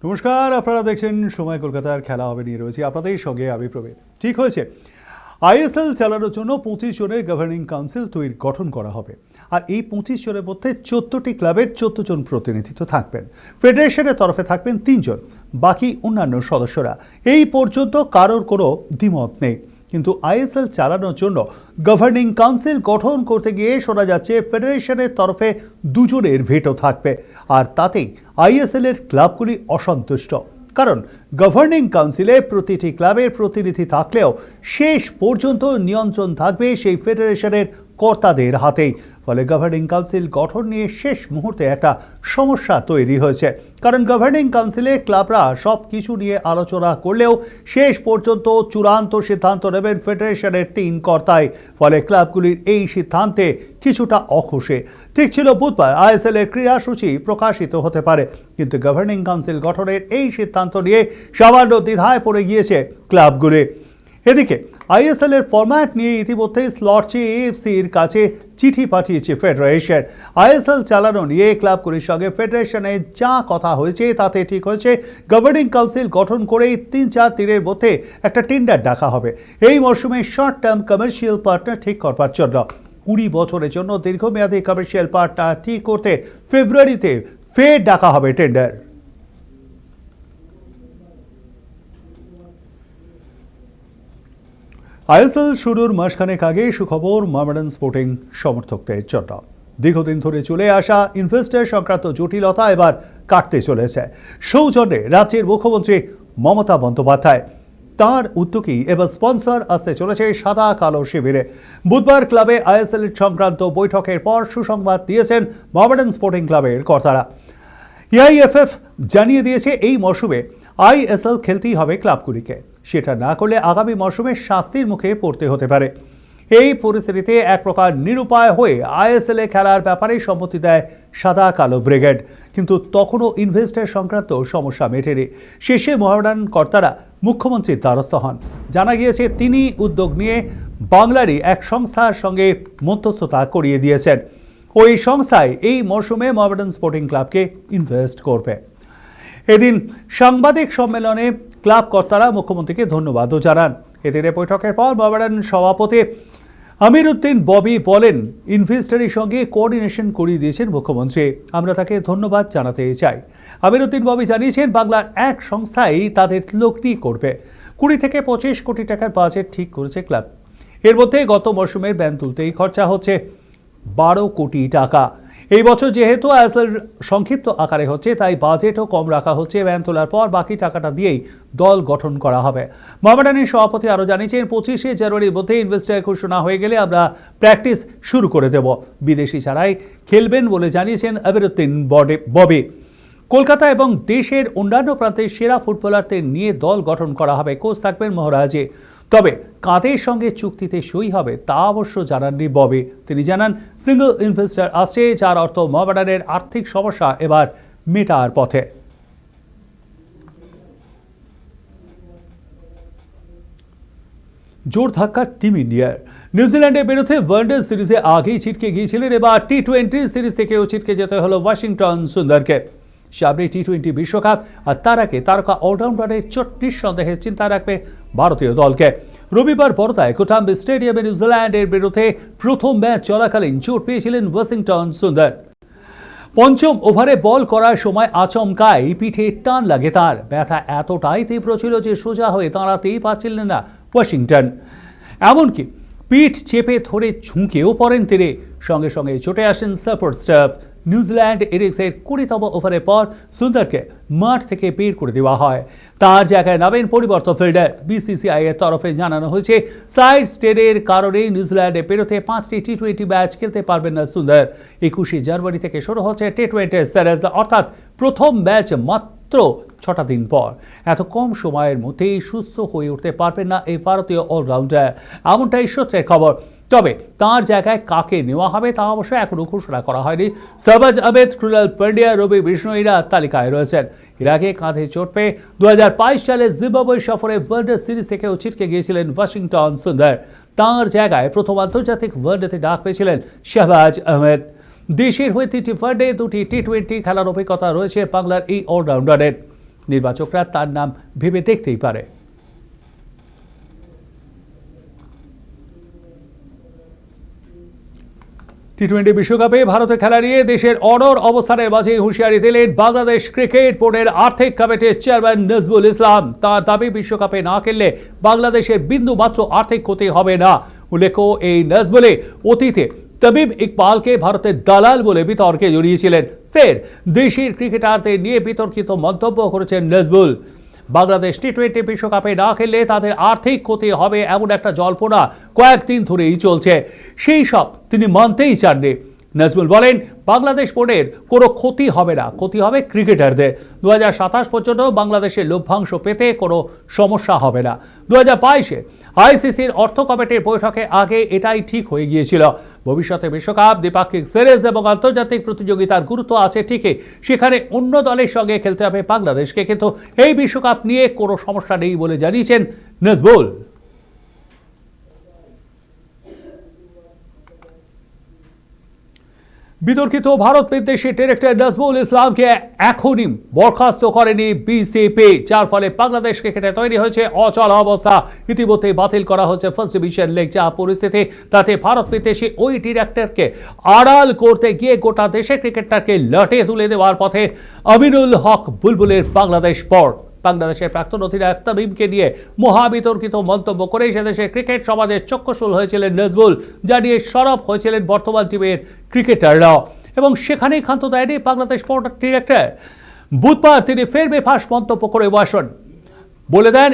নমস্কার, আপনারা দেখছেন সময় কলকাতার খেলা হবে নিয়ে রয়েছে আপনাদের সঙ্গে আমি প্রবীণ। ঠিক হয়েছে, আইএসএল চালানোর জন্য 25 জনের গভর্নিং কাউন্সিল গঠন করা হবে। আর এই 25 জনের মধ্যে 14টি ক্লাবের 14 জন প্রতিনিধিত্ব থাকবেন। ফেডারেশনের তরফে থাকবেন 3 জন, বাকি অন্যান্য সদস্যরা। এই পর্যন্ত কারোর কোনো দ্বিমত নেই। কিন্তু আইএসএল চালানোর জন্য গভর্নিং কাউন্সিল গঠন করতে গিয়ে শোনা যাচ্ছে ফেডারেশনের তরফে 2 জনের ভেটো থাকবে। আর তাতেই আইএসএল এর ক্লাবগুলি অসন্তুষ্ট। কারণ গভর্নিং কাউন্সিলে প্রতিটি ক্লাবের প্রতিনিধি থাকলেও শেষ পর্যন্ত নিয়ন্ত্রণ থাকবে সেই ফেডারেশনের কর্তাদের হাতেই। ফলে গভর্নিং কাউন্সিল গঠন নিয়ে শেষ মুহূর্তে একটা সমস্যা তৈরি হয়েছে। কারণ গভর্নিং কাউন্সিলে ক্লাবরা সব কিছু নিয়ে আলোচনা করলেও শেষ পর্যন্ত চূড়ান্ত সিদ্ধান্ত নেবেন ফেডারেশনের 3 কর্তাই। ফলে ক্লাবগুলির এই সিদ্ধান্তে কিছুটা অখুশি। ঠিক ছিল বুধবার আইএসএল এর ক্রীড়াসূচি প্রকাশিত হতে পারে, কিন্তু গভর্নিং কাউন্সিল গঠনের এই সিদ্ধান্ত নিয়ে সামান্য দ্বিধায় পড়ে গিয়েছে ক্লাবগুলি। এদিকে আইএসএল এর ফরম্যাট নিয়ে ইতিমধ্যে স্লট চেয়ে এএফসির কাছে চিঠি পাঠিয়েছে ফেডারেশন। আইএসএল চালানো নিয়ে ক্লাবগুলির সঙ্গে ফেডারেশনে যা কথা হয়েছে তাতে ঠিক হয়েছে গভর্নিং কাউন্সিল গঠন করেই 3-4 দিনের মধ্যে একটা টেন্ডার ডাকা হবে এই মরশুমে শর্ট টার্ম কমার্শিয়াল পার্টনার ঠিক করবার জন্য। 20 বছরের জন্য দীর্ঘমেয়াদী কমার্শিয়াল পার্টনার ঠিক করতে ফেব্রুয়ারিতে ফের ডাকা হবে টেন্ডার। আইএসএল শুরুর মাসখানেক আগে সুখবর মোহামেডান স্পোর্টিং সমর্থকদের জন্য। দীর্ঘদিন ধরে চলে আসা ইনভেস্টর সংক্রান্ত জটিলতা এবার কাটতে চলেছে। সৌজন্যে রাজ্যের মুখ্যমন্ত্রী মমতা বন্দ্যোপাধ্যায় তার উদ্যোগেই এবার স্পন্সর আসতে চলেছে সাদা কালো শিবিরে। বুধবার ক্লাবে আইএসএল সংক্রান্ত বৈঠকের পর সুসংবাদ দিয়েছেন মোহামেডান স্পোর্টিং ক্লাবের কর্তারা। এআইএফএফ জানিয়ে দিয়েছে এই মরশুমে আইএসএল খেলতেই হবে ক্লাবগুলিকে। সেটা না করলে আগামী মরশুমে শাস্তির মুখে পড়তে হতে পারে। এই পরিস্থিতিতে এক প্রকার নিরুপায় হয়ে আইএসএল এ খেলার ব্যাপারে সম্মতি দেয় সাদা কালো ব্রিগেড। কিন্তু তখনও ইনভেস্টর সংক্রান্ত সমস্যা মেটেনি। শেষে মোহামেডান কর্তারা মুখ্যমন্ত্রীর দ্বারস্থ হন। জানা গিয়েছে তিনি উদ্যোগ নিয়ে বাংলারই এক সংস্থার সঙ্গে মধ্যস্থতা করিয়ে দিয়েছেন। ওই সংস্থায় এই মরশুমে মোহামেডান স্পোর্টিং ক্লাবকে ইনভেস্ট করবে। এদিন সাংবাদিক সম্মেলনে ক্লাব কর্তারা মুখ্যমন্ত্রীকে ধন্যবাদও জানান। এদিনে বৈঠকের পর মোহামেডান সভাপতি আমির উদ্দিন ববি বলেন, ইনভেস্টরের সঙ্গে কোঅর্ডিনেশন করিয়ে দিয়েছেন মুখ্যমন্ত্রী, আমরা তাকে ধন্যবাদ জানাতে চাই। আমির উদ্দিন ববি জানিয়েছেন বাংলার এক সংস্থাই তাদের লগ্নি করবে। 20 থেকে 25 কোটি টাকার বাজেট ঠিক করেছে ক্লাব। এর মধ্যে গত মরশুমের ব্যান তুলতেই খরচা হচ্ছে 12 কোটি টাকা। এই বছর যেহেতু আইএসএল সংক্ষিপ্ত আকারে হচ্ছে তাই বাজেটও কম রাখা হচ্ছে। ব্যান তোলার পর বাকি টাকাটা দিয়েই দল গঠন করা হবে। মোহামেডানের সভাপতি আরও জানিয়েছেন 25শে জানুয়ারির মধ্যে ইনভেস্টার ঘোষণা হয়ে গেলে আমরা প্র্যাকটিস শুরু করে দেব। বিদেশি ছাড়াই খেলবেন বলে জানিয়েছেন আমিরউদ্দিন ববি। কলকাতা এবং দেশের অন্যান্য প্রান্তের সেরা ফুটবলারদের নিয়ে দল গঠন করা হবে। কোচ থাকবেন মহারাজে। তবে কাদের সঙ্গে চুক্তিতে সই হবে তা অবশ্য জানাননি ববি। তিনি জানান সিঙ্গল ইনভেস্টর আসছে, যার অর্থ মোহামেডানের আর্থিক সমস্যা এবার মেটার পথে। জোর ধাক্কা টিম ইন্ডিয়ার। নিউজিল্যান্ডের বিরুদ্ধে ওয়ানডে সিরিজে আগেই ছিটকে গিয়েছিলেন, এবার টি20 সিরিজ থেকেও ছিটকে যেতে হলো ওয়াশিংটন সুন্দরকে। সামনে টি20 বিশ্বকাপ, আর তার আগে তারকা অলরাউন্ডারের চোট নিঃসন্দেহে চিন্তা রাখবে ভারতীয় দলকে। রবিবার বড়দায় কোটাম্বি স্টেডিয়ামে নিউজিল্যান্ডের বিরুদ্ধে প্রথম ম্যাচ চলাকালীন চোট পেয়েছিলেন ওয়াশিংটন সুন্দর। পঞ্চম ওভারে বল করার সময় আচমকাই পিঠে টান লাগে তার। ব্যথা এতটাই তীব্র ছিল যে সোজা হয়ে দাঁড়াতেই পারছিলেন না ওয়াশিংটন। এমনকি পিঠ চেপে ধরে ঝুঁকেও পড়েন তিনি। সঙ্গে সঙ্গে চটে আসেন সাপোর্ট স্টাফ। নিউজিল্যান্ড ইনিংসের 20তম ওভারের পর সুন্দরকে মাঠ থেকে বের করে দেওয়া হয়। তার জায়গায় নামেন পরিবর্তন ফিল্ডার। বিসিসিআই এর তরফে জানানো হয়েছে সাইড স্টেডের কারণে নিউজিল্যান্ডের বিরুদ্ধে 5টি টি20 ম্যাচ খেলতে পারবেন না সুন্দর। 21শে জানুয়ারি থেকে শুরু হচ্ছে টি20 সিরিজ, অর্থাৎ প্রথম ম্যাচ মাত্র 6টা দিন পর। এত কম সময়ের মধ্যেই সুস্থ হয়ে উঠতে পারবেন না এই ভারতীয় অলরাউন্ডার, এমনটাই সূত্রের খবর। তবে তার জায়গায় কাকে নেওয়া হবে তা অবশ্য এখনো ঘোষণা করা হয়নি। শাহবাজ আহমেদ, ক্রুনাল পান্ডিয়া, রবি বিষ্ণয়ীরা তালিকায় রয়েছেন। এর আগে কাঁধে চোট পেয়ে 2022 সালে জিম্বাবুয়ে সফরে ওয়ানডে সিরিজ থেকেও ছিটকে গিয়েছিলেন ওয়াশিংটন সুন্দর। তার জায়গায় প্রথম আন্তর্জাতিক ওয়ানডেতে ডাক পেয়েছিলেন শাহবাজ আহমেদ। দেশের হয়ে 3টি ওয়ানডে, 2টি টি20 খেলার অভিজ্ঞতা রয়েছে বাংলার এই অলরাউন্ডারের। নির্বাচকরা তার নাম ভেবে দেখতেই পারে। টি-20 বিশ্বকাপে ভারতে খেলা নিয়ে দেশের অনড় অবস্থানের মাঝে হুঁশিয়ারি দিলেন বাংলাদেশ ক্রিকেট বোর্ডের আর্থিক কমিটির চেয়ারম্যান নজরুল ইসলাম। তার দাবি, বিশ্বকাপে না খেললে বাংলাদেশের বিন্দু মাত্র আর্থিক ক্ষতি হবে না। উল্লেখ্য, এই নজরুলে অতীতে তামিম ইকবালকে ভারতের দালাল বলে বিতর্কে জড়িয়েছিলেন। ফের দেশের ক্রিকেটারদের নিয়ে বিতর্কিত মন্তব্য করেছেন নজরুল। বাংলাদেশ টি-20 বিশ্বকাপে না খেললে তাদের আর্থিক ক্ষতি হবে এমন একটা জল্পনা কয়েকদিন ধরেই চলছে, সেই সব তিনি মানতেই চাননি। নজরুল বলেন, বাংলাদেশ বোর্ডের কোনো ক্ষতি হবে না, ক্ষতি হবে ক্রিকেটারদের। 2027 পর্যন্ত বাংলাদেশের লভ্যাংশ পেতে কোনো সমস্যা হবে না। 2022-এ আইসিসির অর্থ কমিটির বৈঠকে আগে এটাই ঠিক হয়ে গিয়েছিল। ভবিষ্যতে বিশ্বকাপ, দ্বিপাক্ষিক সিরিজ এবং আন্তর্জাতিক প্রতিযোগিতার গুরুত্ব আছে ঠিকই, সেখানে অন্য দলের সঙ্গে খেলতে হবে বাংলাদেশকে, কিন্তু এই বিশ্বকাপ নিয়ে কোনো সমস্যা নেই বলে জানিয়েছেন নজরুল। বিতর্কিত ভারত বিদ্বেষী ডিরেক্টর নজরুল ইসলামকে এখনই বরখাস্ত করেনি বিসিবি, যার ফলে বাংলাদেশ ক্রিকেটে তৈরি হয়েছে অচল অবস্থা। ইতিমধ্যে বাতিল করা হচ্ছে ফার্স্ট ডিভিশন লিগ। যা পরিস্থিতি, তাতে ভারত বিদ্বেষী ওই ডিরেক্টরকে আড়াল করতে গিয়ে গোটা দেশের ক্রিকেটারকে লটে তুলে দেওয়ার পথে আমিনুল হক বুলবুলের বাংলাদেশ বোর্ড। বাংলাদেশের প্রাক্তন অধিনায়ক তামিমকে নিয়ে মহাবিতর্কিত মন্তব্য করে সেদেশের ক্রিকেট সমাজের চক্ষুশূল হয়েছিলেন নজরুল, যা নিয়ে সরব হয়েছিলেন বর্তমান টিমের ক্রিকেটাররাও, এবং সেখানেই ক্ষান্ত দেয়নি বাংলাদেশ বোর্ড ডিরেক্টর। বুধবার তিনি ফের বেফাঁস মন্তব্য করে বলে দেন,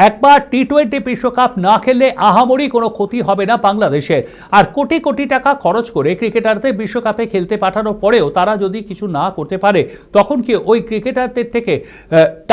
একবার টি-20 বিশ্বকাপ না খেললে আহামরি কোনো ক্ষতি হবে না বাংলাদেশের। আর কোটি কোটি টাকা খরচ করে ক্রিকেটারদের বিশ্বকাপে খেলতে পাঠানোর পরেও তারা যদি কিছু না করতে পারে, তখন কি ওই ক্রিকেটারদের থেকে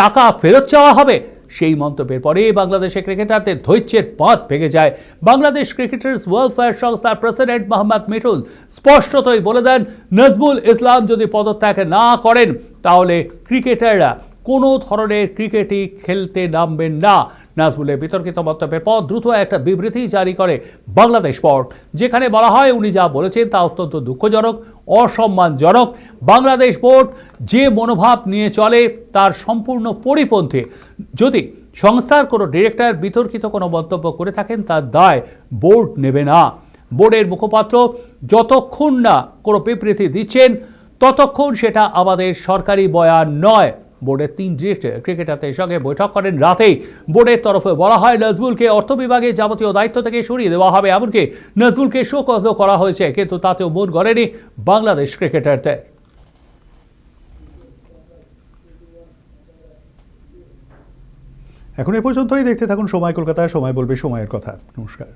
টাকা ফেরত চাওয়া হবে? সেই মন্তব্যের পরে বাংলাদেশের ক্রিকেটারদের ধৈর্যের বাঁধ ভেঙে যায়। বাংলাদেশ ক্রিকেটার্স ওয়েলফেয়ার সংস্থার প্রেসিডেন্ট মোহাম্মদ মিঠুন স্পষ্টতই বলে দেন, নজরুল ইসলাম যদি পদত্যাগ না করেন তাহলে ক্রিকেটাররা কোনো ধরনের ক্রিকেটই খেলতে নামবেন না। নাজমুলের বিতর্কিত মন্তব্যের পর দ্রুত একটা বিবৃতি জারি করে বাংলাদেশ বোর্ড, যেখানে বলা হয় উনি যা বলেছেন তা অত্যন্ত দুঃখজনক, অসম্মানজনক। বাংলাদেশ বোর্ড যে মনোভাব নিয়ে চলে তার সম্পূর্ণ পরিপন্থী। যদি সংস্থার কোনো ডিরেক্টর বিতর্কিত কোনো মন্তব্য করে থাকেন, তার দায় বোর্ড নেবে না। বোর্ডের মুখপাত্র যতক্ষণ না কোনো বিবৃতি দিচ্ছেন, ততক্ষণ সেটা আমাদের সরকারি বয়ান নয়। বোর্ডের 3 ডিরেক্টর ক্রিকেটারদের সঙ্গে বৈঠক করেন রাতেই। বোর্ডের তরফে বলা হয়, নজরুলকে অর্থ বিভাগের যাবতীয় দায়িত্ব থেকে সরিয়ে দেওয়া হবে, এমনকি নজরুলকে শোকজও করা হয়েছে, কিন্তু তাতেও মন গড়েনি বাংলাদেশ ক্রিকেটারদের। এখন এ পর্যন্তই। দেখতে থাকুন সময় কলকাতা, সময় বলবে সময়ের কথা। নমস্কার।